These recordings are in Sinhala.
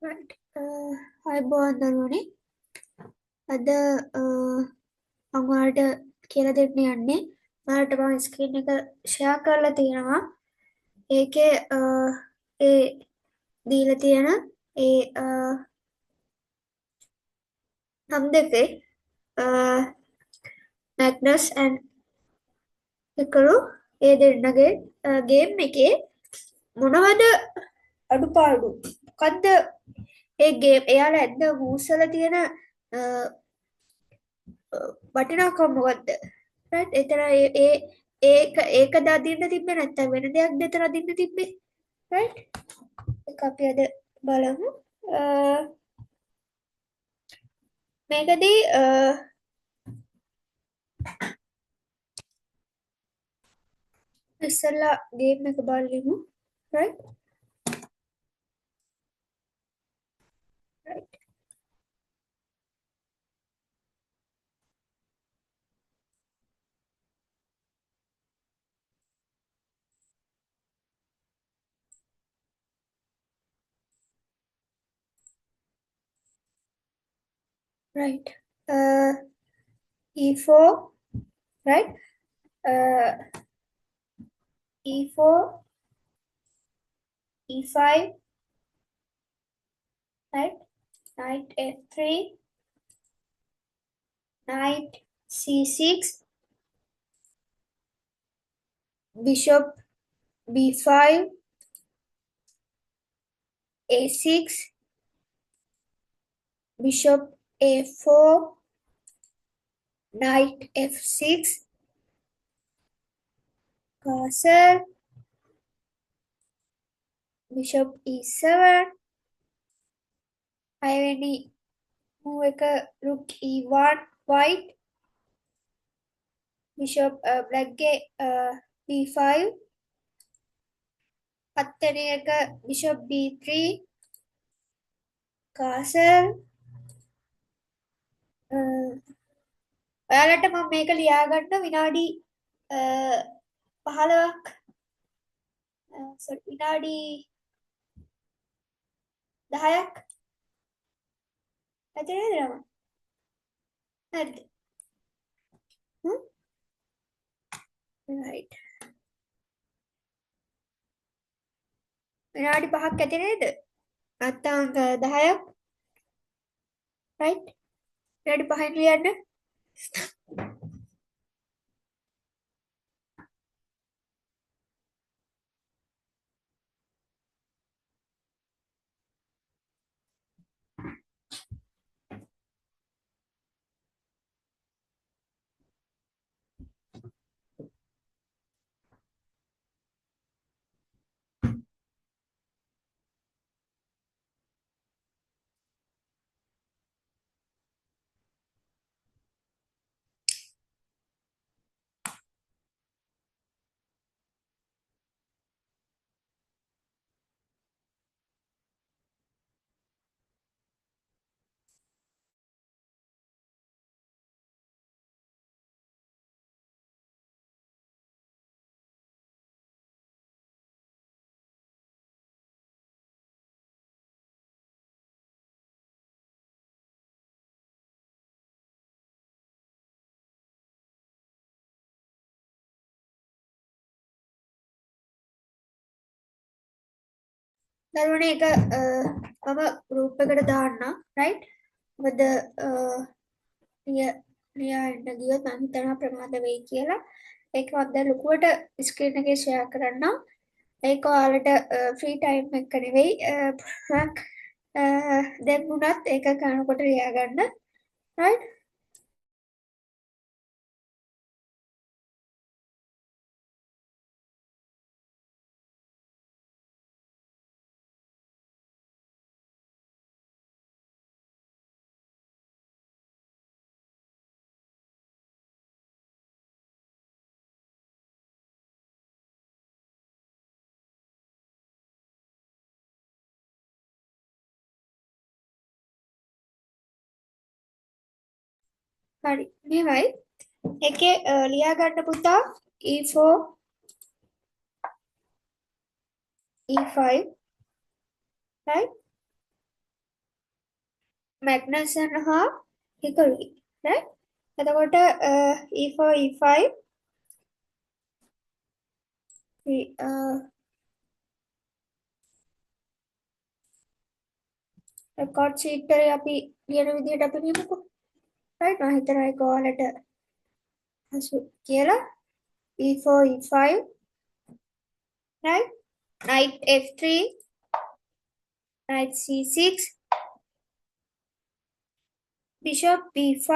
right. අයිබෝන් දරුවනේ. අද මම ඔයාලට කියලා දෙන්න යන්නේ ඔයාලට මම ස්ක්‍රීන් එක ෂෙයා කරලා තියෙනවා. ඒකේ ඒ දීලා තියෙන ඒ නම් දෙකේ මැග්නස් ඇන්ඩ් එකරු ඒ දෙන්නගේ ගේම් එකේ මොනවද අඩුපාඩු? මොකද්ද ඒ ගේම් එයාලා ඇද්ද මූසල තියෙන වටිනාකම මොකද්ද? right එතන ඒක දදින්න තිබ්බේ නැත්තම් වෙන දෙයක්ද එතන අදින්න තිබ්බේ? right ඒක අපි අද බලමු. මේකදී ඉස්සෙල්ලා ගේම් එක බලමු. right right right e4 right uh, e4 e5 right knight f3 knight c6 bishop b5 a6 bishop a4 knight f6 castle bishop e7 හයවෙනි move එක rook e1 white bishop black ගේ b5 හත්වෙනි එක bishop b3 castle ඔයාලට මම මේක ලියාගන්න විනාඩි 15ක් sorry විනාඩි 10ක් ඇති නේද නම? නැද්ද? right විනාඩි 5ක් ඇති නේද? නැත්තම් 10ක් right විනාඩි 5න් ලියන්න. දරුවනේ එක මම group එකට දාන්නම් right මොකද ලියන්න ගියොත් මම හිතනවා ප්‍රමාද වෙයි කියලා. ඒක මම දැන් ලොකුවට ස්ක්‍රීන් එකේ ෂෙයා කරන්නම්. ඒක ඔයාලට ෆ්‍රී ටයිම් එක නෙවෙයි දැන් වුණත් ඒක කනකොට ලියා ගන්න right හරි මෙහෙමයි එකේ ලියා ගන්න පුතා e4 e5 right මැග්නසන් හා හිකරුයි right එතකොට e4 e5 රෙකෝඩ් ෂීට් එකේ අපි ලියන විදිහට අපි ලියමුකෝ right මම හිතනවා ඒක ඔයාලට හසු කියලා e4 e5 right knight f3 knight c6 bishop b5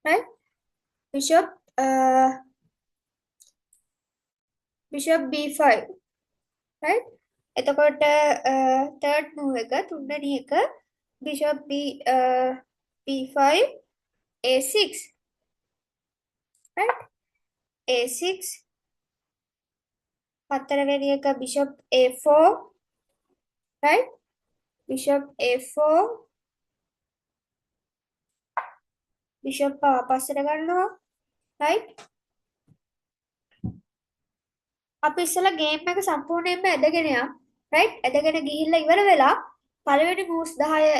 right bishop bishop b5 right එතකොට third move එක තුන්වෙනි එක bishop b5 a6 right a6 හතරවෙනි එක bishop a4 right bishop a4 bishop පස්සට ගන්නවා right අපි ඉස්සෙල්ලා ගේම් එක සම්පූර්ණයෙන්ම ඇදගෙන යමු right ඇදගෙන ගිහිල්ලා ඉවර වෙලා පළවෙනි moves 10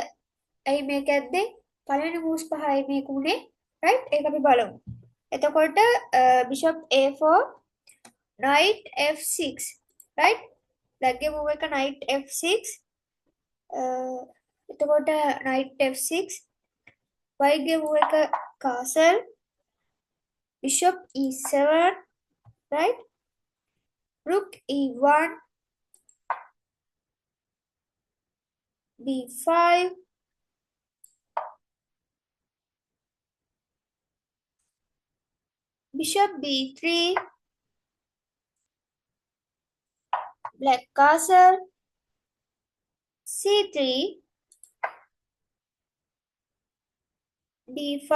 ඇයි මේක ඇද්දේ පළවෙනි moves 5යි මේක උනේ right ඒක අපි බලමු එතකොට bishop a4 knight f6 right ලැග්ගේ move එක knight f6 එතකොට knight f6 white move එක castle bishop e7 right rook e1 b5 bishop b3 black castle c3 d5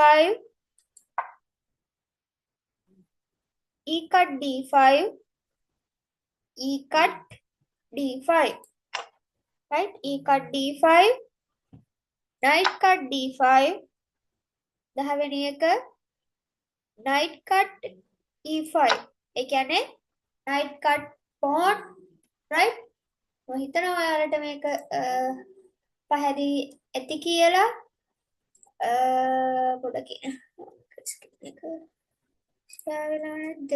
e cut d5 e cut d5 right e cut d5 knight cut d5 දහවෙනි එක knight cut e5 ඒ කියන්නේ knight cut pawn right මම හිතනවා ඔයාලට මේක පැහැදිලි ඇති කියලා පොඩ්ඩක් එක share වෙලා නැද්ද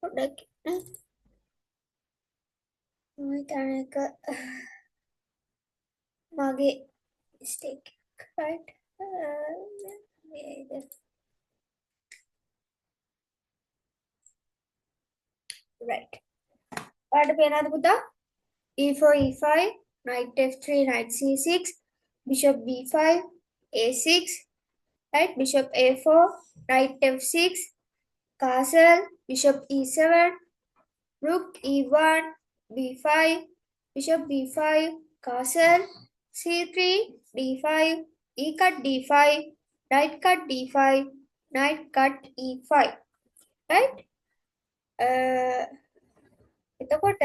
පොඩ්ඩක් මම හිතන්නේ එක මගේ mistake right right ඔයාලට පේනවද පුතා e4 e5 knight f3 knight c6 bishop b5 a6 right bishop a4 knight f6 castle bishop e7 rook e1 b5 bishop b5 castle c3 d5 e cut d5 knight cut d5 knight cut e5 right එතකොට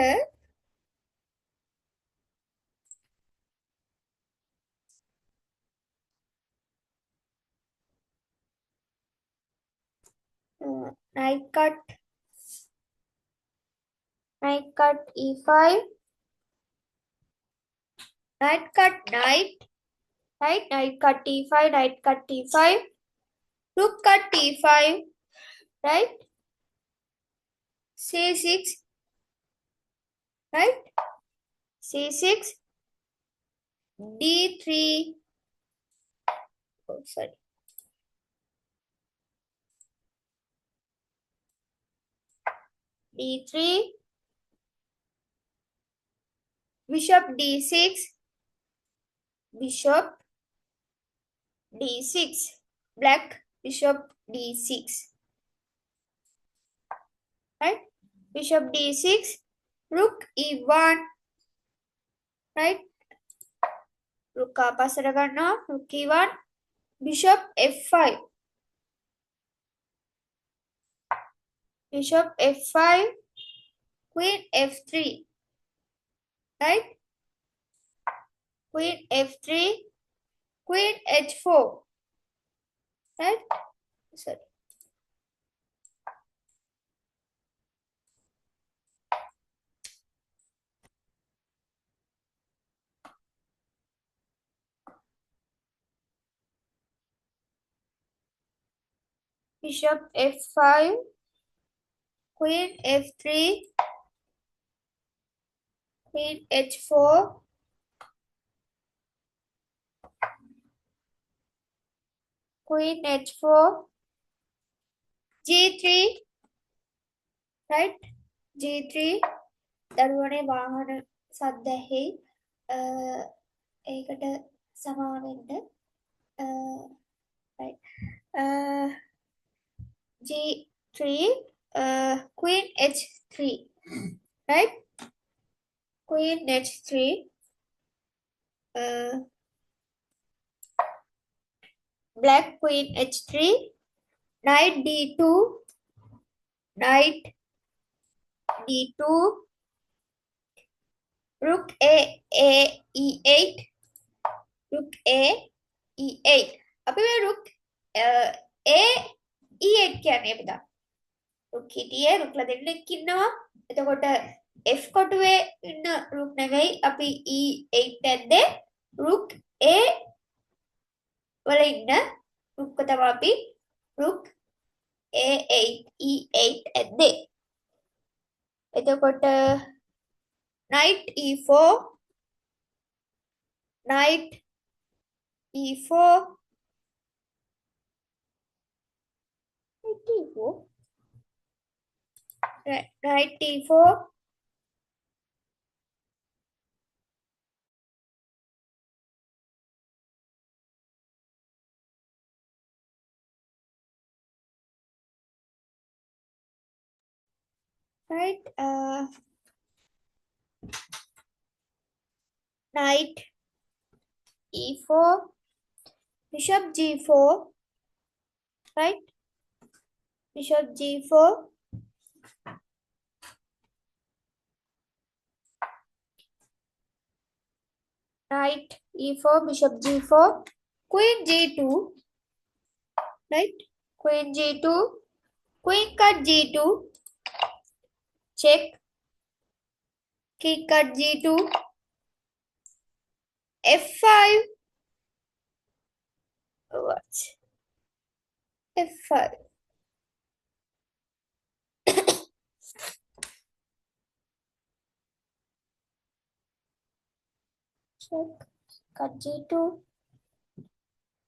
knight cut e5 knight cut knight right knight cut e5 knight cut e5 rook cut e5 right c6 right c6 d3 oh sorry d3 bishop d6 bishop d6 black bishop d6 right bishop d6 rook e1 right rook පස්සට ගන්නවා rook e1 bishop f5 bishop f5, queen f3, right? Queen f3, queen h4, right? Sorry. Bishop f5, queen f3, queen h4, queen h4, g3, right? g3, දරුවනේ වාහන සද්ද ඇහි. ඒකට සමාව වෙන්න. Right. G3, queen h3, right? Queen h3, black queen h3, knight d2, knight d2, rook a e8, rook a e8. අපි මේ rook a e8 කියන්නේ අපිට. rook හිටියේ rook ලා දෙන්නෙක් ඉන්නවා. එතකොට F කොටුවේ ඉන්න rook නෙවෙයි අපි E8 ඇද්දේ rook A වල ඉන්න rook එක තමයි අපි rook A8 E8 ඇද්දේ. එතකොට knight E4, knight E4, knight E4, knight E4, right? Knight E4, bishop G4, right? Bishop G4, knight E4, bishop G4, queen G2, right? Queen G2, queen cut G2, check, king cut G2, F5, what? F5. Check, cut G2,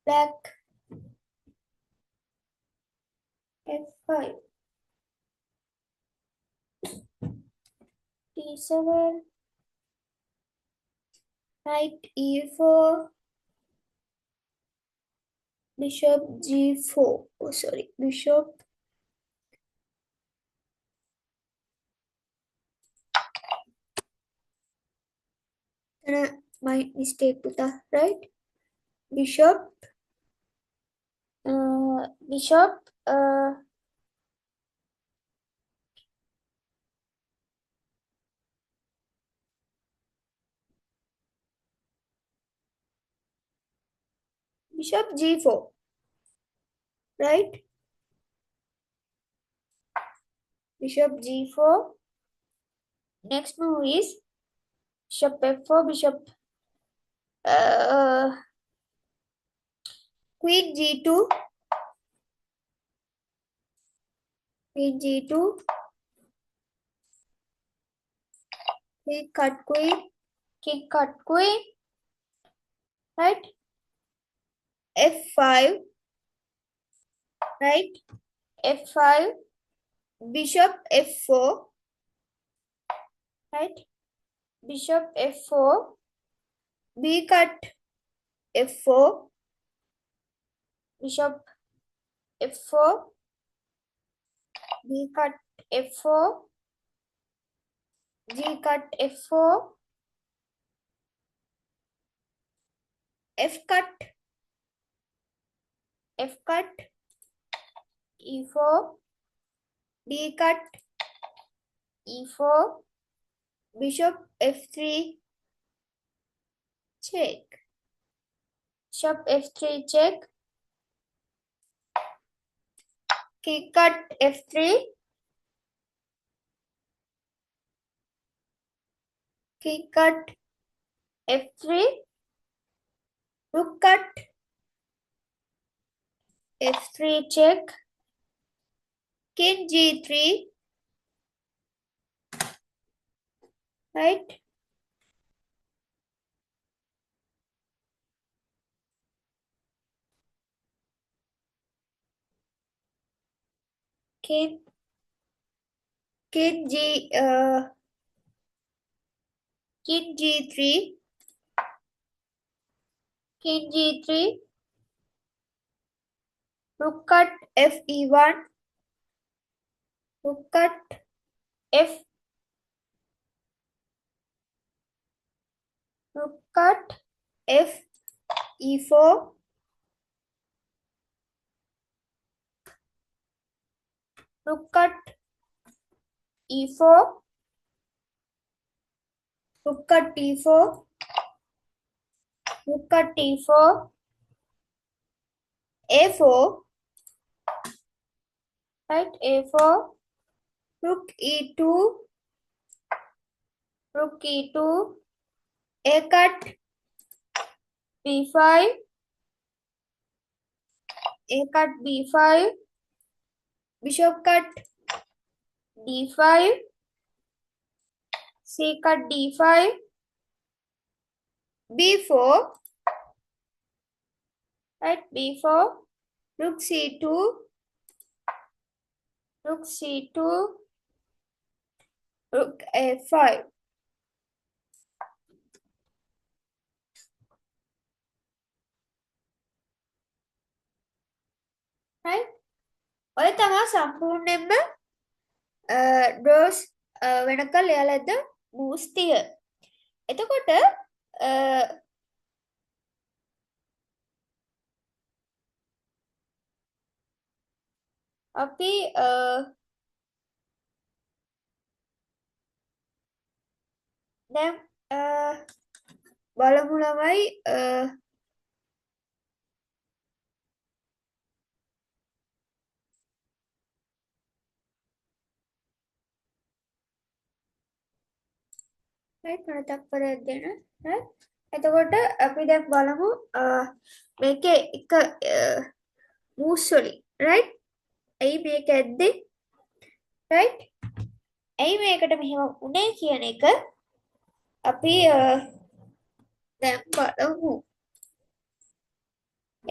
black, F5, D7, knight E4, bishop G4, oh sorry, bishop, my mistake puta, right? Bishop, bishop, bishop G4, right? Bishop G4. Next move is bishop F4, bishop, queen G2, queen G2, queen cut queen, king cut queen, right? F5, right? F5, bishop F4, right? Bishop F4, B cut F4, bishop F4, B cut F4, G cut F4, F cut, F cut, E4, D cut E4, bishop F3 check. Bishop F3 check. King cut F3. King cut F3. Rook cut F3 check. King G3. Right? King King G King G3. King G3. Rook cut Fe1. Rook cut F. Rook cut F E4. Rook cut E4. Rook cut D4. Rook cut D4. A4. Right? A4. Rook E2. Rook E2. A cut B5. A cut B5. Bishop cut D5. C cut D5. B4. Right? B4. Rook C2. Rook C2. Rook A5. Right? ඔය තමා සම්පූර්ණයෙන්ම ඩ්‍රෝස් වෙනකල් එයාලද මූස්තිය. එතකොට අපි දැන් බලමු ළමයි right මට තප්පරයක් දෙන්න right එතකොට අපි දැන් බලමු මේකේ එක මූස් වලින් right ඇයි මේක ඇද්දේ right ඇයි මේකට මෙහෙම උනේ කියන එක අපි දැන් බලමු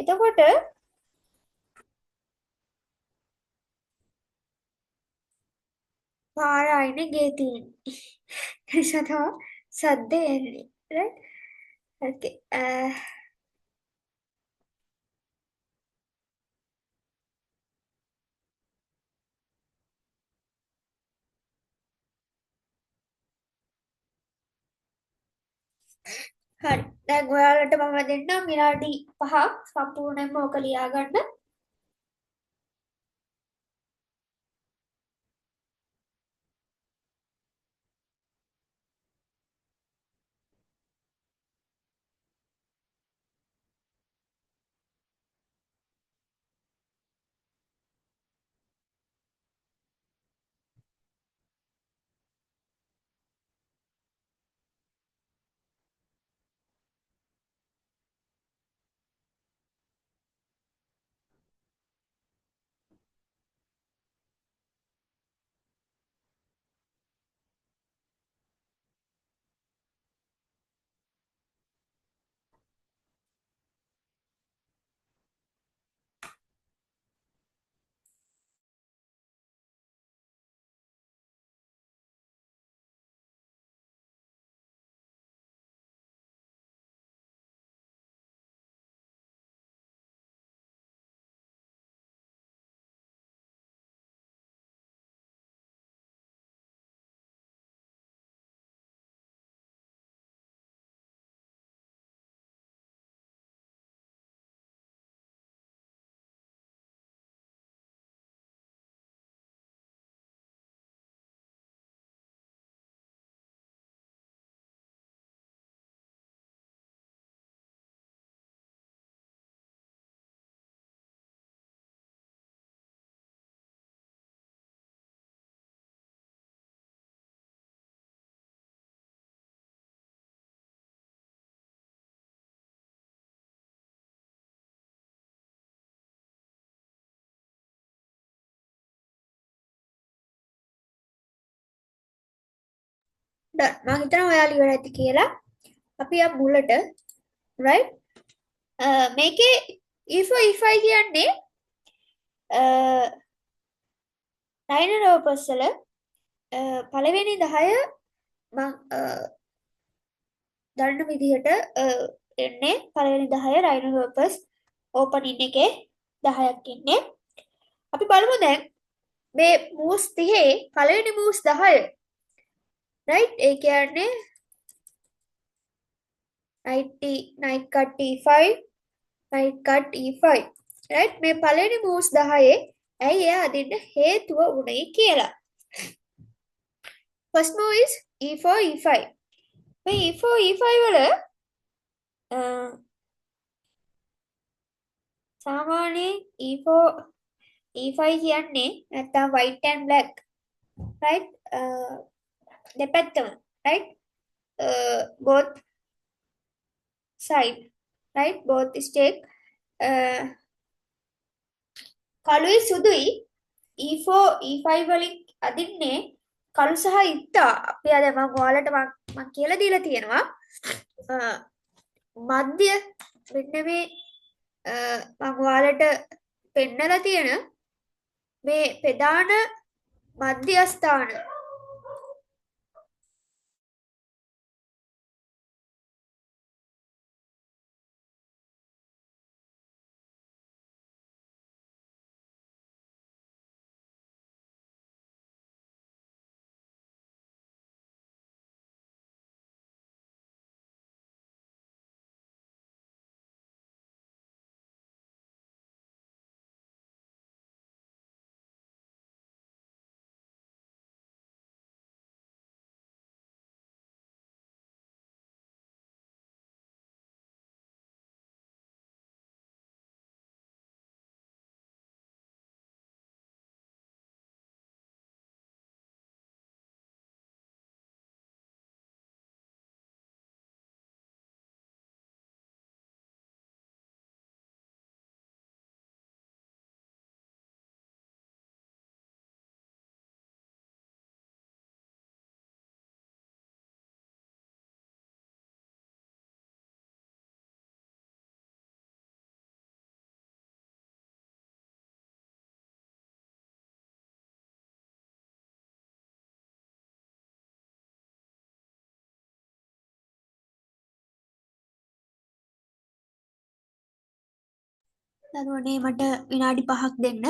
එතකොට පාර අයිනේ ගේ තියෙන්නේ නිසා තමයි සද්ද එන්නේ right okay හරි දැන් ඔයාලට මම දෙන්නම් විනාඩි 5ක් සම්පූර්ණයෙන්ම ඕක ලියා ගන්න මම හිතනවා ඔයාලා ඉවර ඇති කියලා. අපි යමු මුලට. right. මේකේ E4 E5 කියන්නේ රයිනෝරෝපස් වල පළවෙනි 10 මම දන්න විදිහට එන්නේ පළවෙනි 10 රයිනෝරෝපස් ඕපනින් එකේ 10ක් ඉන්නේ. අපි බලමු දැන් මේ මූස් 30 පළවෙනි මූස් 10 right ඒ කියන්නේ night cut E5 night cut E5 right මේ පළවෙනි මූස් 10 ඇයි එයා අදින්න හේතුව උනේ කියලා. first move is E4 E5 මේ E4 E5 වල සාමාන්‍යයෙන් E4 E5 කියන්නේ නැත්තම් white and black right දෙපැත්තම right both side right both stake කළුයි සුදුයි E4 E5 වලින් අදින්නේ කළු සහ ඉත්තා අපි අද මම ඔයාලට මම කියලා දීලා තියෙනවා මධ්‍ය මෙන්න මේ මම ඔයාලට පෙන්නලා තියෙන මේ ප්‍රධාන මධ්‍යස්ථාන දරුවනේ මට විනාඩි 5ක් දෙන්න.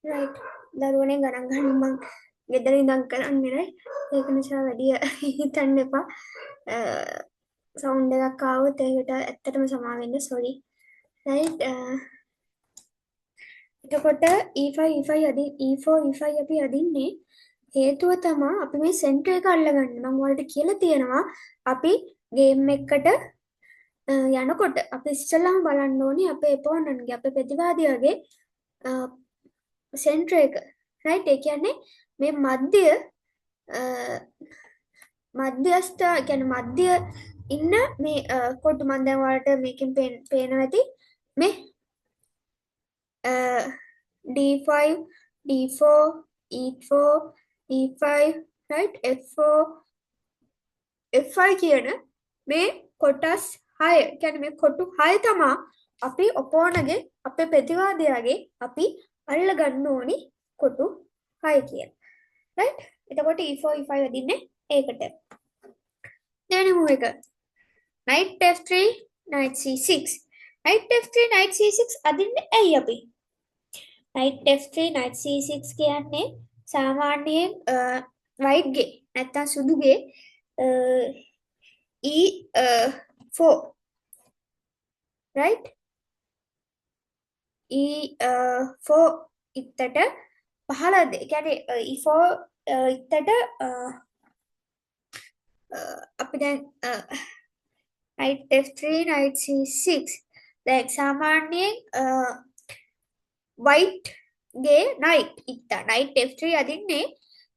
right දරුවනේ ගණන් ගන්න මං ගෙදර ඉඳන් කරන්නේ right ඒක නිසා වැඩි හිතන්න එපා සවුන්ඩ් එකක් ආවොත් ඒකට ඇත්තටම සමා වෙන්න sorry right එතකොට E5 E5 අදින් E4 E5 අපි අදින්නේ හේතුව තමා අපි මේ සෙන්ටර් එක අල්ලගන්න මම ඔයාලට කියලා තියෙනවා අපි ගේම් එකකට යනකොට අපි ඉස්සෙල්ලාම බලන්න ඕනේ අපේ opponentගේ අපේ ප්‍රතිවාදියාගේ සෙන්ටර් එක රයිට් ඒ කියන්නේ මේ මධ්‍යස්ථ කියන්නේ මධ්‍ය ඉන්න මේ කොටු මම දැන් ඔයාලට මේකෙන් පේනවා ඇති මේ D5 D4 E4 E5 right F4 F5 කියන මේ කොටස් 6 කියන්නේ මේ කොටු 6 තමා අපි ඔපෝනගේ අපේ ප්‍රතිවාදියාගේ අපි අල්ල ගන්න ඕනි කොටු 6 කියන right එතකොට E4 E5 අදින්නේ ඒකට දෙවෙනි move එක knight F3 knight C6 knight F3 knight C6 අදින්නේ ඇයි අපි knight F3 knight C6 කියන්නේ සාමාන්‍යයෙන් white ගේ නැත්තම් සුදුගේ E4 right E4 ඉත්තට 15 කියන්නේ E4 ඉත්තට අපි දැන් knight F3 knight C6 දැන් සාමාන්‍යයෙන් white ගේ knight ඉත්තා knight F3 අදින්නේ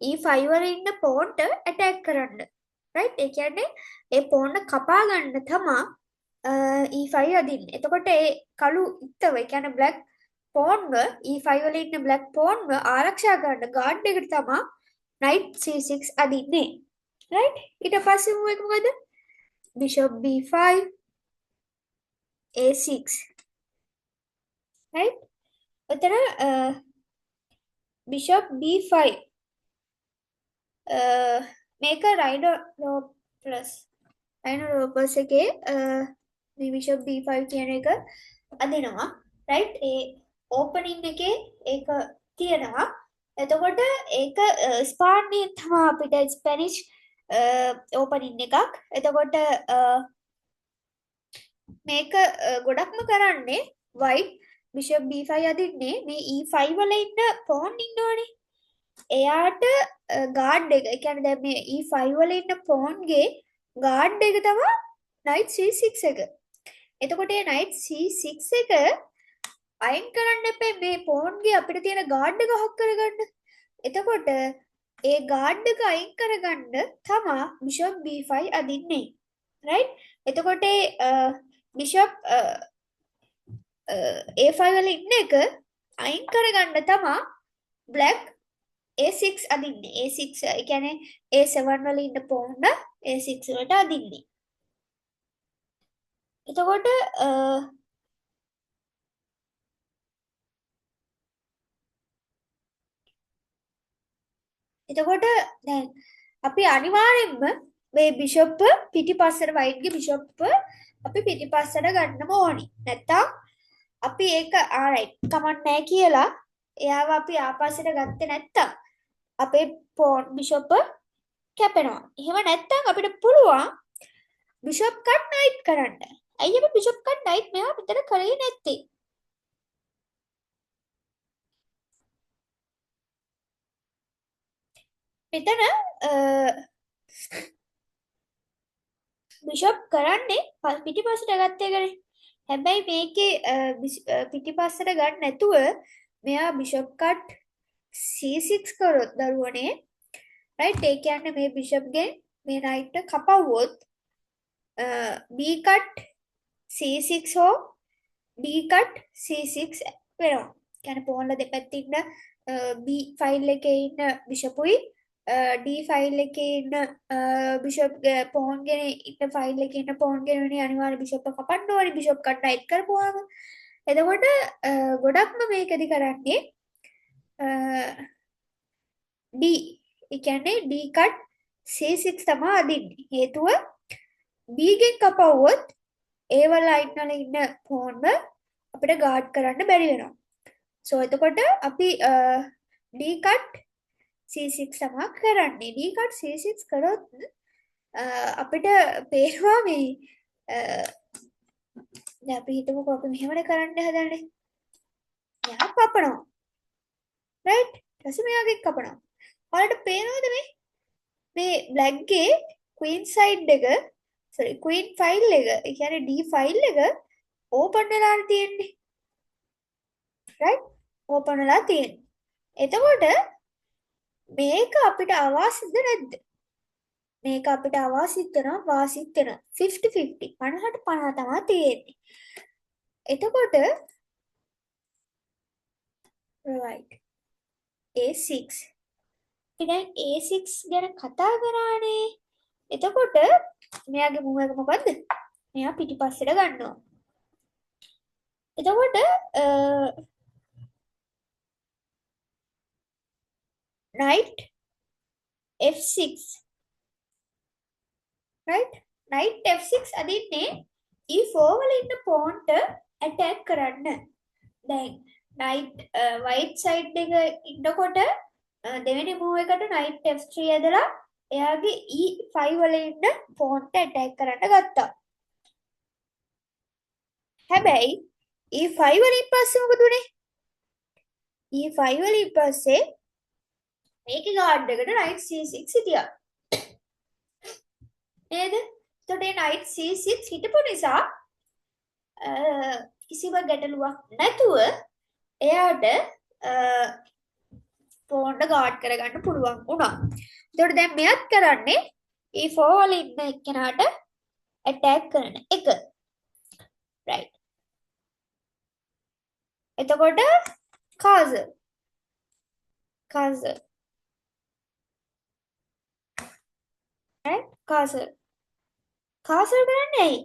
E5 වල ඉන්න pawnට attack කරන්න right ඒ කියන්නේ ඒ pawn කපා ගන්න තමා E5 අදින්නේ එතකොට ඒ කළු ඉත්තව ඒ කියන්නේ black pawn ව E5 වල ඉන්න black pawn ව ආරක්ෂා කරන්න guard එකට තමා knight C6 අදින්නේ right ඊට පස්සේ move එක මොකද bishop B5 A6 right එතන bishop B5 මේක rider row plus එකේ මේ bishop B5 කියන එක අදිනවා right ඒ opening එකේ ඒක තියෙනවා එතකොට ඒක ස්පාන්නේ තමයි අපිට ස්පැනිෂ් opening එකක් එතකොට මේක ගොඩක්ම කරන්නේ white bishop B5 අදින්නේ මේ E5 වල ඉන්න pawn ඉන්නවනේ එයාට guard එක ඒ කියන්නේ දැන් මේ E5 වල ඉන්න pawn ගේ guard එක තමයි knight C6 එක. එතකොට මේ knight C6 එක අයින් කරන්න එපා මේ pawn ගේ අපිට තියෙන guard එක හොක් කරගන්න. එතකොට ඒ guard එක අයින් කරගන්න තමයි bishop B5 අදින්නේ. right? එතකොට bishop A5 වල ඉන්න එක අයින් කරගන්න තමයි black A6 අදින්නේ A6 ඒ කියන්නේ A7 වල ඉන්න pawn A6 වලට අදින්නේ එතකොට දැන් අපි අනිවාර්යෙන්ම මේ bishop පිටිපස්සට white ගේ bishop අපි පිටිපස්සට ගන්නම ඕනි නැත්තම් අපි ඒක alright කමක් නැහැ කියලා එයාව අපි ආපස්සට ගත්තේ නැත්තම් අපේ pawn bishop කැපෙනවා. එහෙම නැත්තම් අපිට පුළුවන් bishop cut knight කරන්න. අයිය අපි bishop cut knight මේවා මෙතන කරේ නැත්තේ. මෙතන bishop කරන්නේ පිටිපස්සට ගත්ත එකනේ. හැබැයි මේකේ පිටිපස්සට ගන්න නැතුව මෙයා bishop cut C6 කරොත් දරුවනේ right ඒ කියන්නේ මේ bishop ගේ මේ knight එක කපවුවොත් B cut C6 හෝ D cut C6 වෙනවා. කියන්නේ pawn දෙපැත්තේ ඉන්න B file එකේ ඉන්න bishop උයි D file එකේ ඉන්න bishop pawn ගේ ඉන්න file එකේ ඉන්න pawn ගේ අනිවාර්ය bishop එක කපන්න ඕනි bishop cut knight කරපුවාම එතකොට ගොඩක්ම මේකෙදි කරන්නේ D ඒ කියන්නේ D cut C6 තමයි අදින්නේ. හේතුව B ගෙන් කපවුවොත් A වල line වල ඉන්න pawn අපිට guard කරන්න බැරි වෙනවා. සෝ එතකොට අපි D cut C6 තමයි කරන්නේ. D cut C6 කරොත් අපිට පේනවා මේ දැන් අපි හිතමුකෝ අපි මෙහෙමනේ කරන්න හදන්නේ. මෙයා කපනවා. රයිට්? ඊට පස්සේ මෙයාගෙන් කපනවා. ඔයාලට පේනවද මේ බ්ලැක් ගේ queen side එක sorry queen file එක ඒ කියන්නේ D file එක open වෙලා තියෙන්නේ. right open වෙලා තියෙන්නේ. එතකොට මේක අපිට අවාසිද නැද්ද? මේක අපිට අවාසිත් වෙනවා වාසිත් වෙනවා 50-50 50ට 50 තමයි තියෙන්නේ. එතකොට right A6 අපි දැන් A6 ගැන කතා කරානේ. එතකොට මෙයාගේ මුව එක මොකද්ද? මෙයා පිටිපස්සට ගන්නවා. එතකොට knight F6 right knight F6 අදින්නේ E4 වල ඉන්න pawn ට attack කරන්න. දැන් knight white side එක ඉන්නකොට දෙවෙනි move එකට knight F3 ඇදලා එයාගේ E5 වල ඉන්න pawn ට attack කරන්න ගත්තා. හැබැයි E5 වලින් පස්සේ මොකද උනේ? E5 වලින් පස්සේ මේකේ ගාඩ් එකට knight C6 හිටියා. නේද? එතකොට මේ knight C6 හිටපු නිසා කිසිම ගැටලුවක් නැතුව එයාට pawn එක ගාඩ් කරගන්න පුළුවන් වුණා. එතකොට දැන් මෙයත් කරන්නේ E4 වල ඉන්න එක්කෙනාට attack කරන එක. right. එතකොට castle right castle කරන්නේ ඇයි?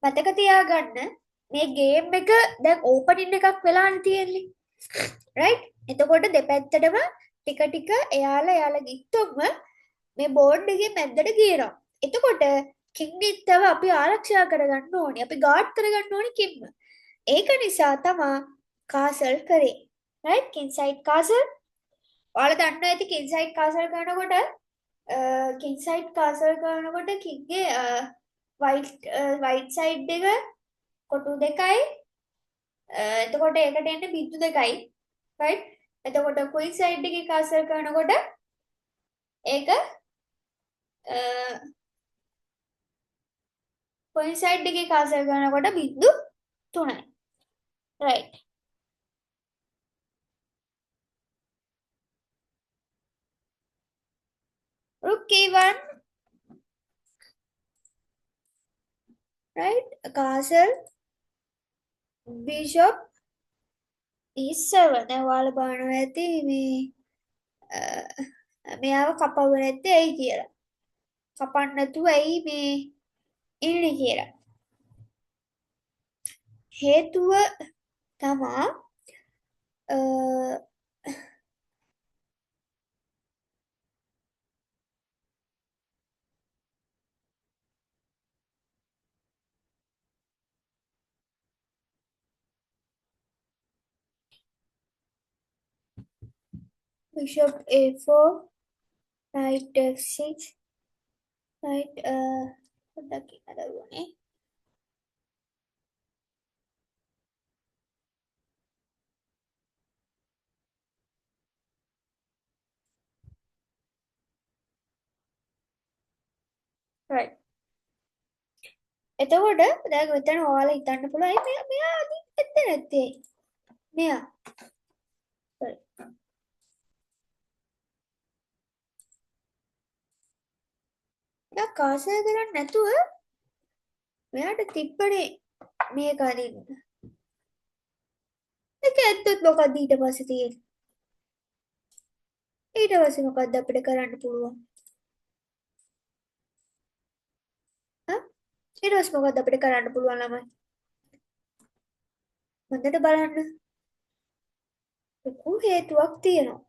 මතක තියාගන්න මේ ගේම් එක දැන් ඕපනින් එකක් වෙලානේ තියෙන්නේ. right එතකොට දෙපැත්තටම ටික ටික එයාලා ගිත්තොත්ම මේ බෝඩ් එකේ මැද්දට ගියනවා. එතකොට කිං නිත්තව අපි ආරක්ෂා කරගන්න ඕනේ. අපි ගාඩ් කරගන්න ඕනේ කිම්ම. ඒක නිසා තමයි කාසල් කරේ. right kingside castle. ඔයාලා දන්නවා ඇති කින්සයිඩ් කාසල් කරනකොට කින්ගේ වයිට් සයිඩ් එක කොටු දෙකයි එතකොට ඒකට එන්නේ බිංදු දෙකයි right එතකොට කුයින් සයිඩ් එකේ කාසල් කරනකොට ඒක කුයින් සයිඩ් එකේ කාසල් කරනකොට බිංදු 3යි right rook e1 right castle bishop e7 දැන් ඔයාලා බලනවා ඇති මේ මෙයාව කපව නැත්තේ ඇයි කියලා. කපන්න නැතුව ඇයි මේ ඉන්නේ කියලා. හේතුව තමා bishop a4 knight f6 knight පොඩ්ඩක් ඉන්න දරුවනේ right එතකොට දැන් මෙතන ඔයාලා හිතන්න පුළුවන් මෙයා අදින්න නැත්තේ මෙයා sorry මෙයා කාසල් කරන්නේ නැතුව මෙයාට තිබ්බනේ මේක අදින්න ඒක ඇත්තත් මොකක්ද ඊට පස්සේ තියෙන්නේ ඊට පස්සේ මොකක්ද අපිට කරන්න පුළුවන් ඊට පස්සේ මොකක්ද අපිට කරන්න පුළුවන් ළමයි හොඳට බලන්න ලොකු හේතුවක් තියෙනවා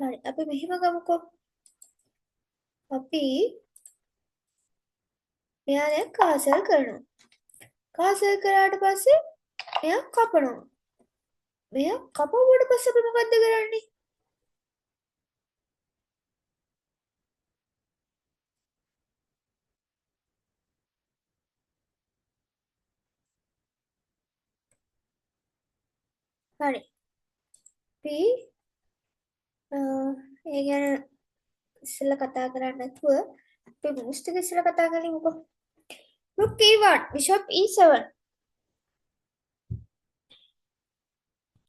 හරි අපි මෙහෙම ගමුකෝ. අපි මෙයා දැන් කාසල් කරනවා. කාසල් කරාට පස්සේ මෙයා කපනවා. මෙයා කපුවට පස්සේ අපි මොකද්ද කරන්නේ? හරි. අපි ඒ ගැන ඉස්සෙල්ලා කතා කරන්නේ නැතුව අපි moves ටික ඉස්සෙල්ලා කතා කරමුකෝ. Rook e1, bishop e7.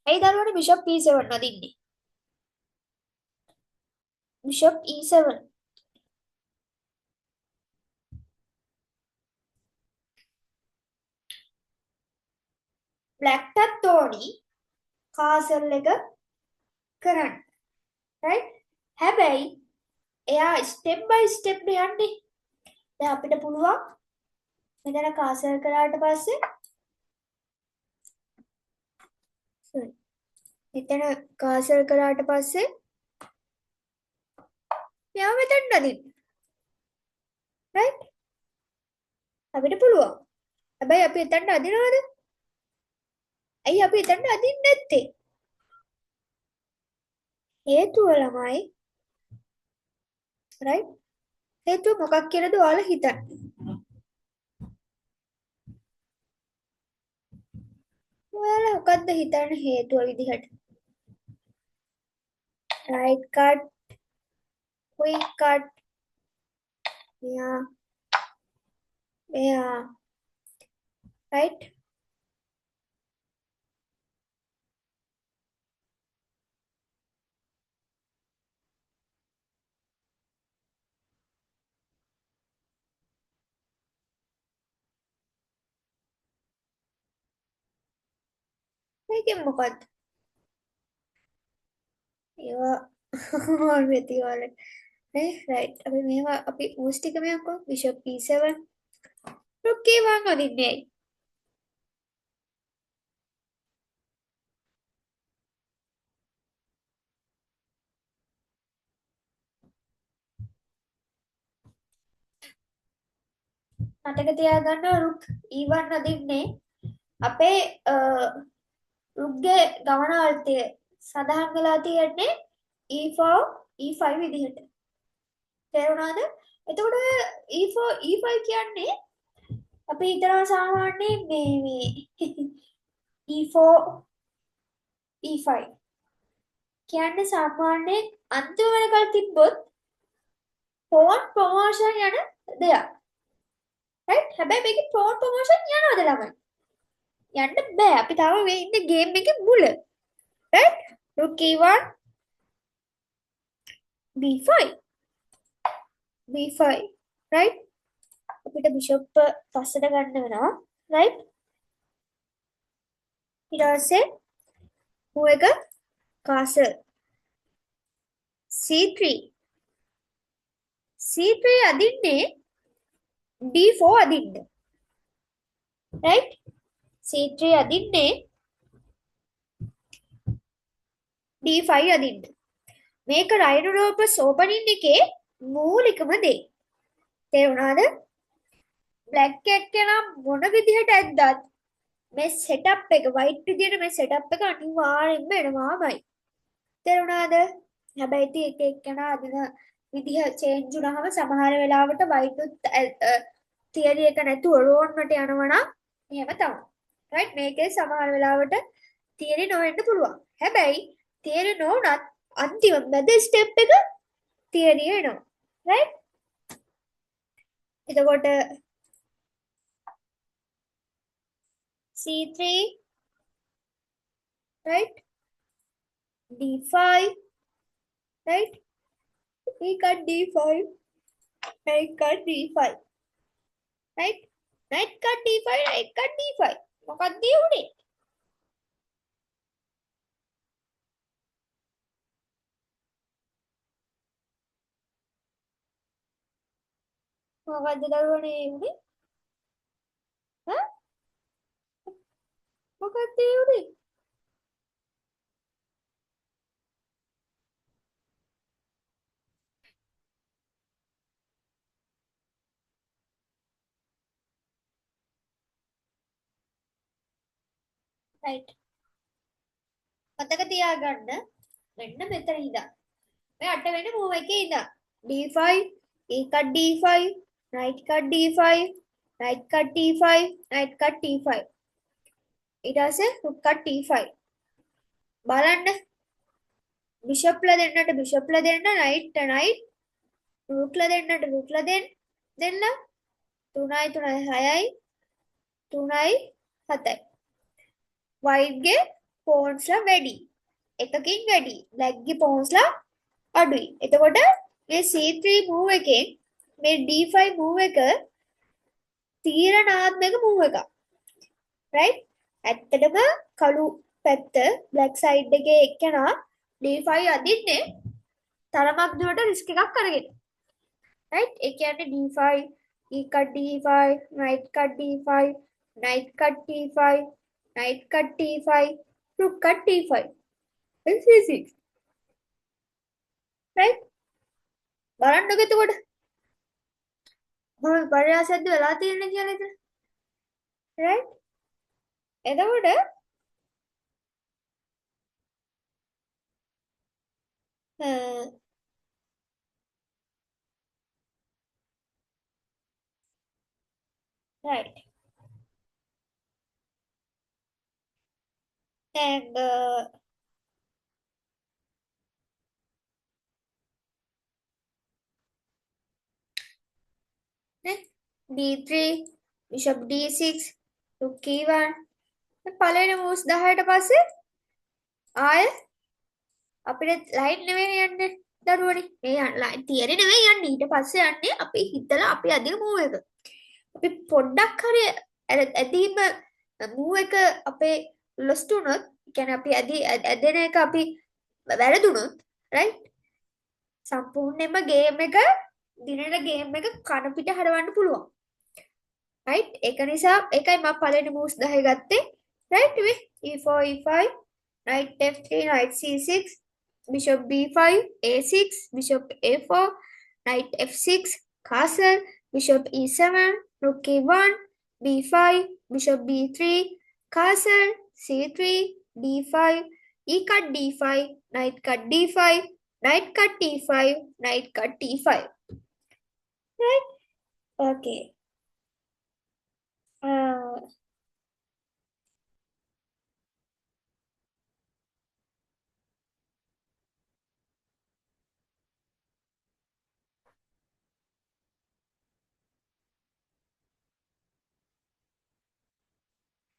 ඇයි දරුවනේ bishop e7 නදින්නේ? bishop e7. blackටත් ඕනි castle එක කරන්න. right? හැබැයි එයා step by step යන්නේ. දැන් අපිට පුළුවන් මෙතන castle කරාට පස්සේ sorry. මෙතන castle කරාට පස්සේ මෙයා මෙතන නදින්න. right? අපිට පුළුවන්. හැබැයි අපි එතනට අදිනවද? ඇයි අපි එතනට අදින්නේ නැත්තේ? හේතුව ළමයි right? හේතුව මොකක් කියලාද ඔයාලා හිතන්නේ? ඔයාලා මොකද්ද හිතන්නේ හේතුව විදිහට? right cut, quick cut, මෙයා මෙයා right? මේකෙන් මොකද්ද? ඒවා මොල්වෙති ඔයාලට නේ right? අපි මේවා අපි moves ටික මෙයන්කෝ bishop e7 rook e1 අදින්නේ ඇයි? මතක තියාගන්න rook e1 අදින්නේ අපේ රුක්ගේ ගමන අර්ථය සඳහන් වෙලා තියෙන්නේ e4 e5 විදිහට. තේරුණාද? එතකොට ඔය e4 e5 කියන්නේ අපි හිතනවා සාමාන්‍යයෙන් මේ e4 e5 කියන්නේ සාමාන්‍යයෙන් අන්තිම වෙනකල් තිබ්බොත් pawn promotion යන දෙයක්. right? හැබැයි මේකේ pawn promotion යනවද ළමයි? යන්න බෑ. අපි තාම මේ ඉන්නේ ගේම් එකේ මුල. right? rook e1 b5 b5 right? අපිට බිෂොප් පස්සට ගන්න වෙනවා right? ඊට පස්සේ මූ එක castle c3 c3 අදින්නේ d4 අදින්න right? c3 අදින්නේ d5 අදින්න. මේක රයිනෝරෝපස් ඕපනින් එකේ මූලිකම දේ. තේරුණාද? බ්ලැක් එක්කෙනා මොන විදිහට ඇද්දත් මේ සෙටප් එක වයිට් විදිහට මේ සෙටප් එක අනිවාර්යෙන්ම එනවාමයි. තේරුණාද? හැබැයි ඉතින් එක එක්කෙනා අදින විදිහ චේන්ජ් වුණාම සමහර වෙලාවට වයිට් තියරි එක නැතුව රෝන් වලට යනවා නම් එහෙම තමයි. රයිට්? මේකේ සමහර වෙලාවට තියරි නොවෙන්න පුළුවන්. හැබැයි තියරි නොවුනත් අන්තිම මැද ස්ටෙප් එක තියරි එනවා. රයිට්? එතකොට c3 right? d5 right? we cut d5 knight cut d5 right? knight cut d5 knight cut d5 මොකක්ද උනේ? මොකක්ද දරුවනේ උනේ? ඈ මොකක්ද උනේ? right. මතක තියාගන්න මෙන්න මෙතන ඉඳන් මේ 8 වෙනි move එකේ ඉඳන් d5 e cut d5 knight cut d5 knight cut t5 knight cut t5 ඊට පස්සේ rook cut t5 බලන්න බිෂප්ලා දෙන්නට බිෂප්ලා දෙන්න knight knight rookලා දෙන්නට rookලා දෙන්න 3යි 3යි 6යි 3යි 7යි white ගේ pawnsලා වැඩි එකකින් වැඩි black ගේ pawnsලා අඩුයි එතකොට මේ c3 move එකෙන් මේ d5 move එක තීරණාත්මක move එකක් right ඇත්තටම කළු පැත්ත black side එකේ එක්කෙනා d5 අදින්නේ තරමක් දුරට risk එකක් අරගෙන right ඒ කියන්නේ d5 e cut d5 knight cut d5 knight cut t5 knight cut t5 rook cut t5 and c6 right බලන්නකො එතකොට මොන පරයාසයක්ද වෙලා තියෙන්නේ කියලා එතන right එතකොට right and d3 bishop d6 rook e1 පළවෙනි moves 10ට පස්සේ ආයෙ අපිට ලයින් නෙවෙයි යන්නේ දරුවනේ මේ ලයින් තියරි නෙවෙයි යන්නේ ඊට පස්සේ යන්නේ අපි හිතලා අපි අදින move එක අපි පොඩ්ඩක් හරි ඇදීම move එක අපේ lost වුණොත් කියන්නේ අපි ඇදෙන එක අපි වැරදුනොත් right සම්පූර්ණයෙන්ම ගේම් එක දිනෙන ගේම් එක කන පිට හරවන්න පුළුවන් right ඒක නිසා ඒකයි මම පළවෙනි moves 10 ගත්තේ right මේ e4 e5 knight f3 knight c6 bishop b5 a6 bishop a4 knight f6 castle bishop e7 rook e1 b5 bishop b3 castle c3 d5 e cut d5 knight cut d5 knight cut t5 knight cut t5 right okay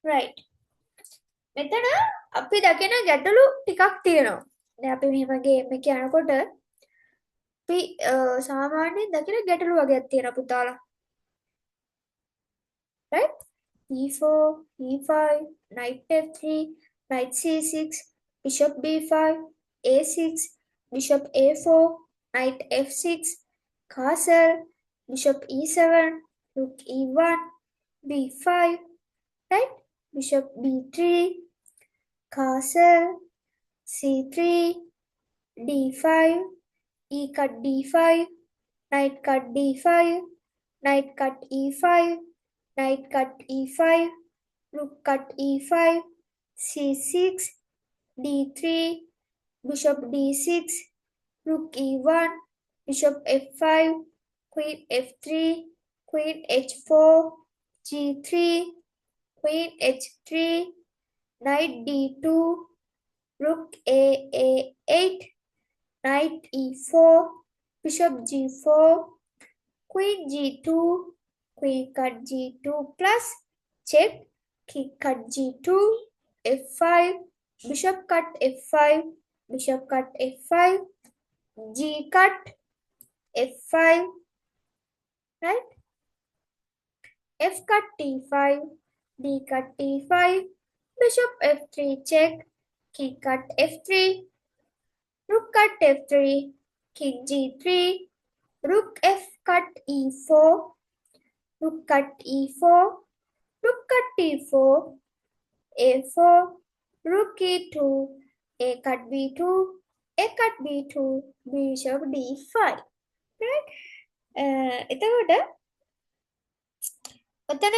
right මෙතන අපි දකින ගැටලු ටිකක් තියෙනවා දැන් අපි මෙහෙම ගේම් එක යනකොට අපි සාමාන්‍යයෙන් දකින ගැටලු වගේක් තියෙනවා පුතාලා right e4 e5 knight f3 knight c6 bishop b5 a6 bishop a4 knight f6 castle bishop e7 rook e1 b5 right bishop b3 castle c3 d5 e cut d5 knight cut d5 knight cut e5 knight cut e5 rook cut e5 c6 d3 bishop d6 rook e1 bishop f5 queen f3 queen h4 g3 queen h3 knight d2 rook a8 knight e4 bishop g4 queen g2 queen cut g2 plus check king cut g2 f5 bishop cut f5 bishop cut f5 g cut f5 right f cut t5 d cut t5 bishop f3 check king cut f3 rook cut f3 king g3 rook f cut e4 rook cut e4 rook cut d4 a4 rook e2 a cut b2 a cut b2 bishop d5 right එතකොට ඔතන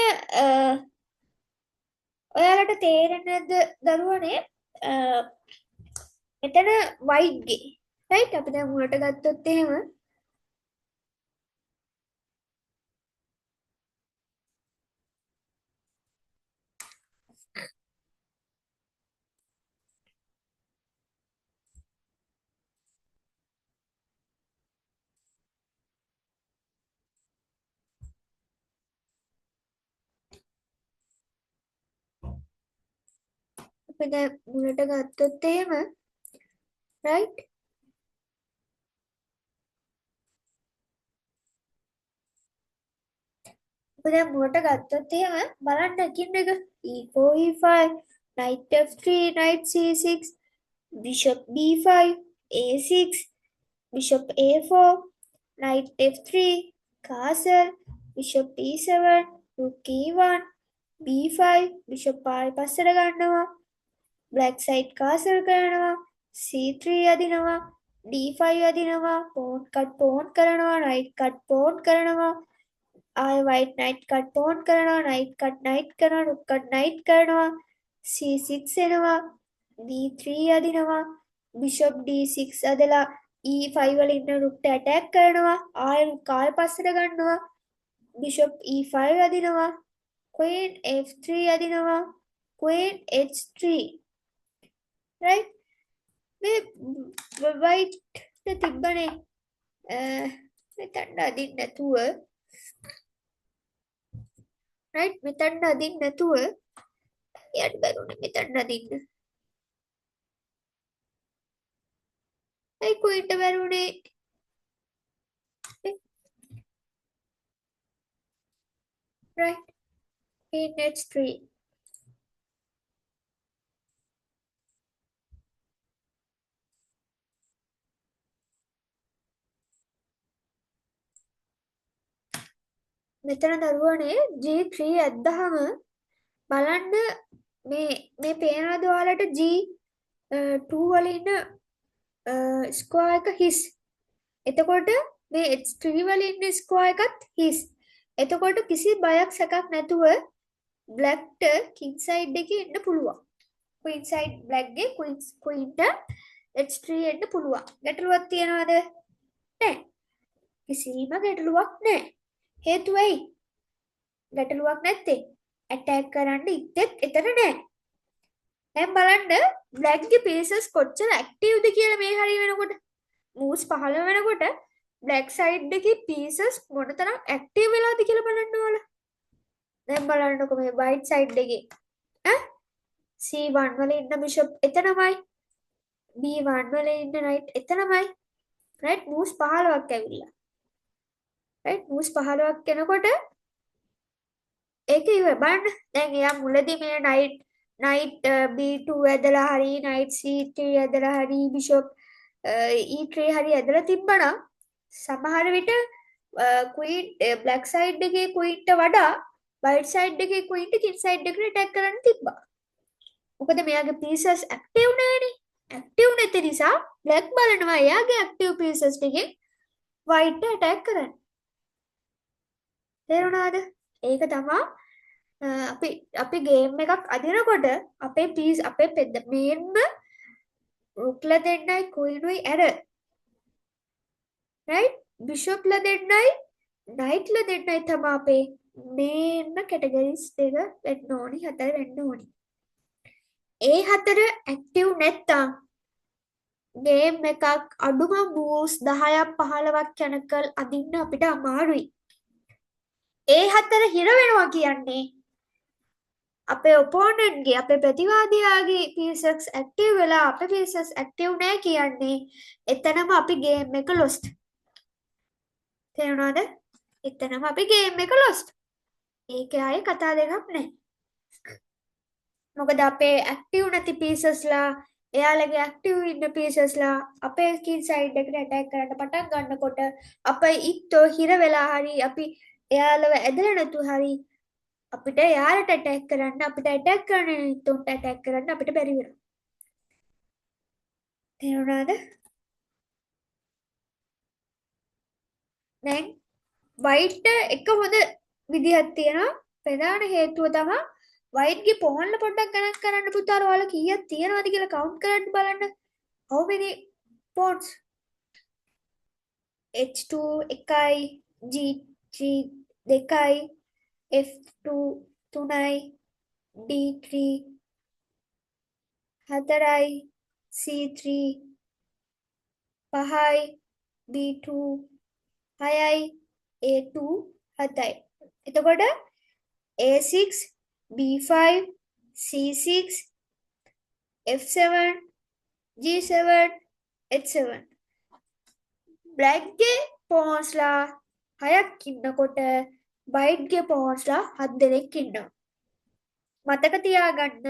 ඔයාලට තේරෙන්නේ නැද්ද දරුවනේ මෙතන වයිට් ගේ රයිට් අපි දැන් මුලට ගත්තොත් එහෙම අපි දැන් මුලට ගත්තොත් එහෙම රයිට් අපි දැන් මුලට ගත්තොත් එහෙම බලන්න එකින් එක e4 e5 knight f3 knight c6 bishop b5 a6 bishop a4 knight f3 castle bishop d7 rook e1 b5 bishop ආයි පස්සට ගන්නවා black side castle කරනවා c3 අදිනවා d5 අදිනවා pawn කරනවා knight cut pawn කරනවා ආය white knight cut pawn කරනවා knight කරනවා rook cut knight කරනවා c6 එනවා d3 අදිනවා bishop d6 අදලා e5 වල ඉන්න rook ට attack කරනවා ආය rook ආය පස්සට ගන්නවා bishop e5 අදිනවා queen f3 අදිනවා queen h3 right මේ white තිබ්බනේ මෙතන අදින්න නැතුව right මෙතන අදින්න නැතුව යට බැරුනේ මෙතන අදින්න ඒ queen ට බැරුනේ right queen h3 මෙතන දරුවනේ G3 ඇද්දාම බලන්න මේ පේනවද ඔයාලට G2 වල ඉන්න ස්ක්වයර් එක හිස්. එතකොට මේ H3 වල ඉන්න ස්ක්වයර් එකත් හිස්. එතකොට කිසි බයක් සැකක් නැතුව බ්ලැක්ට කින් සයිඩ් එකේ එන්න පුළුවන්. queen side black ගේ queen ට H3 එන්න පුළුවන්. ගැටලුවක් තියනවද? නැහැ. කිසිම ගැටලුවක් නැහැ. හේතුව ඇයි? ගැටලුවක් නැත්තේ. ඇටැක් කරන්න ඉත්තෙත් එතන නැහැ. දැන් බලන්න black ගේ pieces කොච්චර ඇක්ටිව්ද කියලා මේ හරිය වෙනකොට. moves 15 වෙනකොට black side එකේ pieces මොනතරම් ඇක්ටිව් වෙලාද කියලා බලන්න ඕන. දැන් බලන්නකො මේ white side එකේ. C1 වල ඉන්න bishop එතනමයි. B1 වල ඉන්න knight එතනමයි. right moves 15ක් ඇවිල්ලා. right moves 15ක් එනකොට ඒක ඉවර බලන්න දැන් එයා මුලදී මේ knight b2 ඇදලා හරි knight c3 ඇදලා හරි bishop e3 හරි ඇදලා තිබ්බනම් සමහර විට queen black side එකේ queen ට වඩා white side එකේ queen ට king side එකට attack කරන්න තිබ්බා. මොකද මෙයාගේ pieces active නැහැනේ. active නැති නිසා black බලනවා එයාගේ active pieces ටිකෙන් white ට attack කරන්න. තේරුණාද? ඒක තමයි අපි ගේම් එකක් අදිනකොට අපේ පීස් අපේ මේන්ම රුක්ලා දෙන්නයි කුයිනුයි ඇර right බිෂොප්ලා දෙන්නයි නයිට්ලා දෙන්නයි තමයි අපේ මේන්ම කැටගරිස් දෙක වෙන්න ඕනි හතර වෙන්න ඕනි. ඒ හතර ඇක්ටිව් නැත්තම් ගේම් එකක් අඩුම moves 10ක් 15ක් යනකල් අදින්න අපිට අමාරුයි. ඒ හතර හිර වෙනවා කියන්නේ අපේ ඔපෝනන්ට්ගේ අපේ ප්‍රතිවාදියාගේ pieces ඇක්ටිව් වෙලා අපේ pieces ඇක්ටිව් නැහැ කියන්නේ එතනම අපි ගේම් එක lost. තේරුණාද? එතනම අපි ගේම් එක lost. ඒකේ ආයේ කතා දෙකක් නැහැ. මොකද අපේ ඇක්ටිව් නැති pieces ලා එයාලගේ ඇක්ටිව් ඉන්න pieces ලා අපේ kill side එකට attack කරන්න පටන් ගන්නකොට අපේ ඉත්තෝ හිර වෙලා හරි අපි එයාලව ඇදලා නැතු හරි අපිට යාලට ඇටැක් කරන්න අපිට ඇටැක් කරන්න ඉතුන්ට ඇටැක් කරන්න අපිට බැරි වෙනවා. තේරුණාද? දැන් white එක හොඳ විදිහක් තියෙනවා. ප්‍රධාන හේතුව තමයි වයිට්ගේ පෝන්ල පොඩ්ඩක් ගණන් කරන්න පුතාලා ඔයාලා කීයක් තියනවද කියලා කවුන්ට් කරන්න බලන්න. how many pawns? H2 එකයි, G3 දෙකයි, F2 තුනයි, D3 හතරයි, C3 පහයි, B2 හයයි, A2 හතයි. එතකොට A6, B5, C6, F7, G7, H7. බ්ලැක්ගේ පෝන්ස්ලා 6ක් ඉන්නකොට වයිට්ගේ පෝන්ස්ලා 7 දෙනෙක් ඉන්නවා. මතක තියාගන්න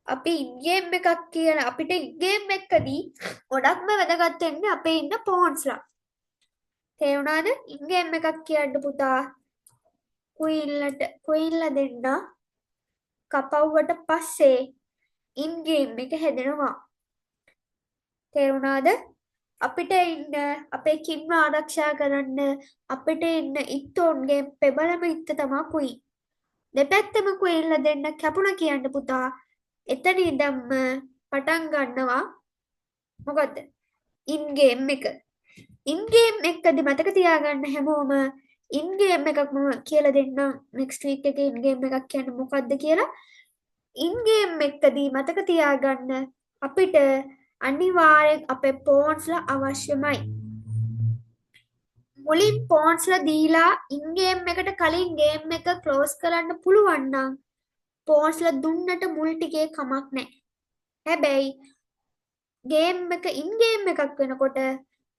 අපි ඉන්ගේම් එකක් කියන අපිට ඉන්ගේම් එකදී ගොඩක්ම වැදගත් වෙන්නේ අපේ ඉන්න පෝන්ස්ලා. තේරුණාද? ඉන්ගේම් එකක් කියන්න පුතා කුයින්ලා දෙන්න කපවුවට පස්සේ ඉන්ගේම් එක හැදෙනවා. තේරුණාද? අපිට ඉන්න අපේ කිම්ම ආරක්ෂා කරන්න අපිට ඉන්න ඉත්තෝන්ගේ පෙබලම ඉත්ත තමා කුයි. දෙපැත්තම කුයින්ලා දෙන්න කැපුණ කියන්න පුතා. එතන ඉඳන්ම පටන් ගන්නවා මොකද්ද? ඉන්ගේම් එක. ඉන්ගේම් එකදී මතක තියාගන්න හැමෝම ඉන්ගේම් එකක් මම කියලා දෙන්නම් නෙක්ස්ට් වීක් එකේ ඉන්ගේම් එකක් කියන්නේ මොකද්ද කියලා. ඉන්ගේම් එකදී මතක තියාගන්න අපිට අනිවාර්යෙන් අපේ පෝන්ස්ලා අවශ්‍යමයි. මුලින් පෝන්ස්ලා දීලා ඉන්ගේම් එකට කලින් ගේම් එක ක්ලෝස් කරන්න පුළුවන් නම් පෝන්ස්ලා දුන්නට මුල් ටිකේ කමක් නැහැ. හැබැයි ගේම් එක ඉන්ගේම් එකක් වෙනකොට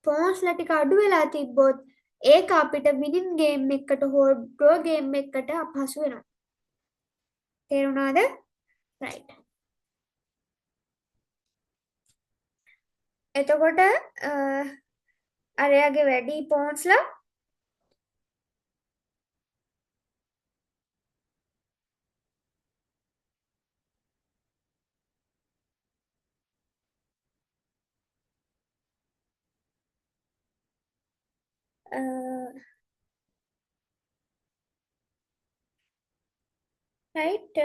පෝන්ස්ලා ටික අඩු වෙලා තිබ්බොත් ඒක අපිට විනින් ගේම් එකකට හෝ ඩ්‍රෝ ගේම් එකකට අපහසු වෙනවා. තේරුණාද? රයිට්. එතකොට අරයාගේ වැඩි පෝන්ස්ලා right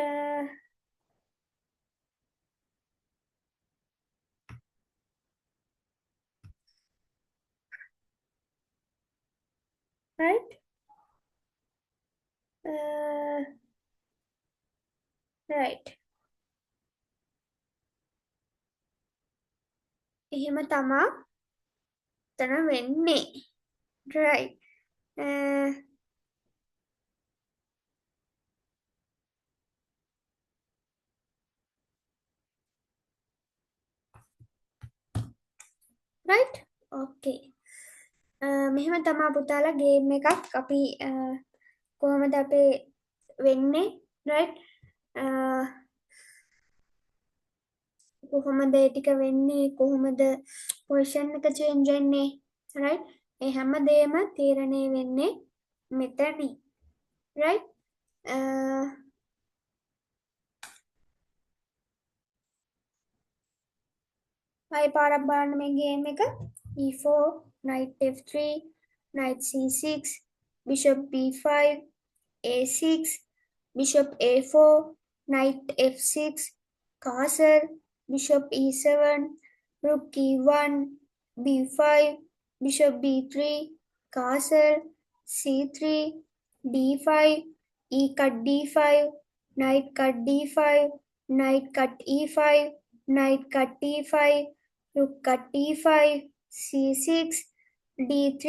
right right එහෙම තමා තන වෙන්නේ right right okay මෙහෙම තමා පුතාලා ගේම් එකක් අපි කොහොමද අපේ වෙන්නේ right කොහොමද ඒ ටික වෙන්නේ කොහොමද පොසිෂන් එක චේන්ජ් වෙන්නේ right ඒ හැමදේම තීරණය වෙන්නේ මෙතනයි right ආයි පාරක් බලන්න මේ ගේම් එක e4 knight f3 knight c6 bishop b5 a6 bishop a4 knight f6 castle bishop e7 rook e1 b5 bishop b3 castle c3 d5 e cut d5 knight cut d5 knight cut e5 knight cut d5 rook cut d5 c6 d3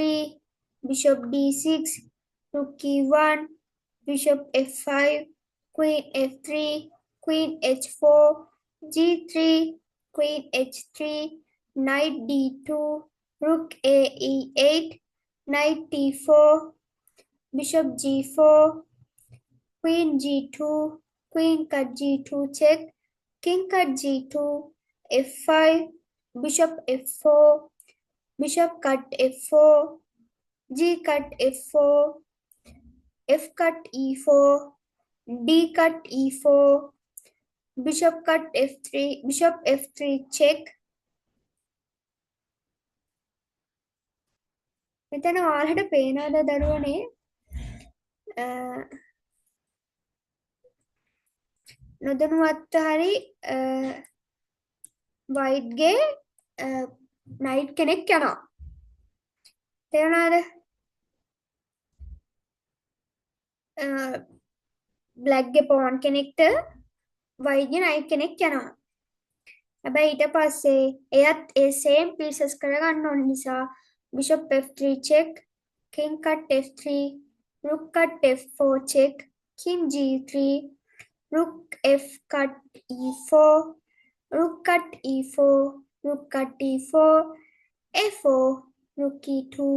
bishop d6 rook e1 bishop f5 queen f3 queen h4 g3 queen h3 knight d2 rook a e8 knight d4 bishop g4 queen g2 queen cut g2 check king cut g2 f5 bishop f4 bishop cut f4 g cut f4 f cut e4 d cut e4 bishop cut f3 bishop f3 check මෙතන ඔයාලට පේනවද දරුවනේ නොදැනුවත්ව හරි වයිට්ගේ නයිට් කෙනෙක් යනවා. තේරුණාද? බ්ලැක්ගේ පෝන් කෙනෙක්ට වයිට්ගේ නයිට් කෙනෙක් යනවා. හැබැයි ඊට පස්සේ එයත් ඒ සේම් පීසස් කරගන්න ඕන නිසා bishop f3 check, king cut f3, rook cut f4 check, king g3, rook f cut e4, rook cut e4, rook cut d4, a4, rook e2,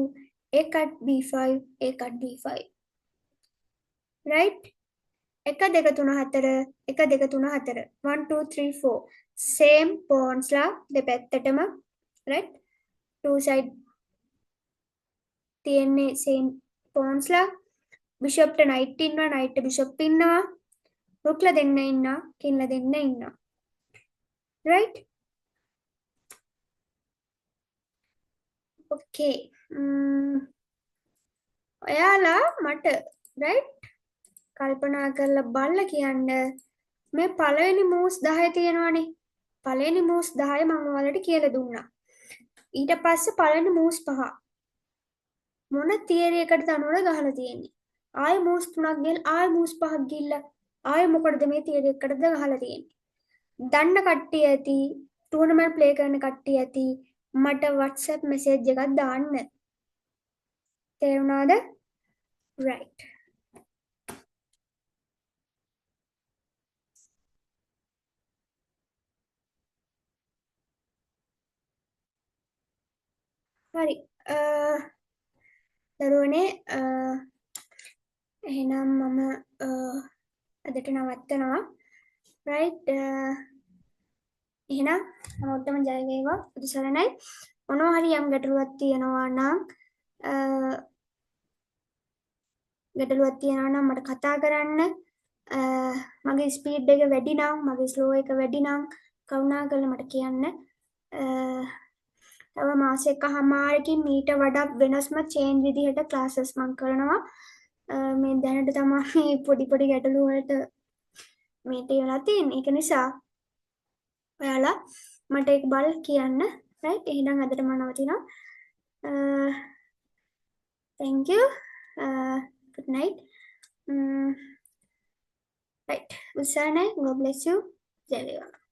a cut b5, a cut d5. Right? 1 2 3 4 1 2 3 4 1 2 3 4 same pawns ලා දෙපැත්තටම right two side තියෙන්නේ same pawns ලා bishop ට knight ඉන්නවා knight ට bishop ඉන්නවා rook ලා දෙන්න ඉන්නවා king ලා දෙන්න ඉන්නවා right okay ඔයාලා මට right කල්පනා කරලා බලලා කියන්න මේ පළවෙනි moves 10 තියෙනවානේ පළවෙනි moves 10 මම ඔයාලට කියලා දුන්නා ඊට පස්සේ පළවෙනි moves 5 මොන තියරි එකටද අනුවද ගහලා තියෙන්නේ ආයෙ moves 3ක් ගිහලා ආයෙ moves 5ක් ගිහලා ආයෙ මොකටද මේ තියරි එකටද ගහලා තියෙන්නේ දන්න කට්ටිය ඇති ටූර්නමන්ට් ප්ලේ කරන කට්ටිය ඇති මට WhatsApp message එකක් දාන්න තේරුණාද right හරි දරුවනේ එහෙනම් මම අදට නවත්තනවා right එහෙනම් හැමෝටම ජය වේවා බුදු සරණයි මොනවා හරි යම් ගැටලුවක් තියෙනවා නම් මට කතා කරන්න මගේ ස්පීඩ් එක වැඩි නම් මගේ ස්ලෝ එක වැඩි නම් කරුණාකරලා මට කියන්න තව මාසෙකමාරකින් මීට වඩා වෙනස්ම චේන්ජ් විදිහට ක්ලාසස් මම කරනවා මේ දැනට තමයි පොඩි පොඩි ගැටලු වලට මේ තියලා තියෙන්නේ ඒක නිසා ඔයාලා මට ඒක බල කියන්න right එහෙනම් අදට මම නවතිනවා thank you good night right උසානේ God bless you ජය වේවා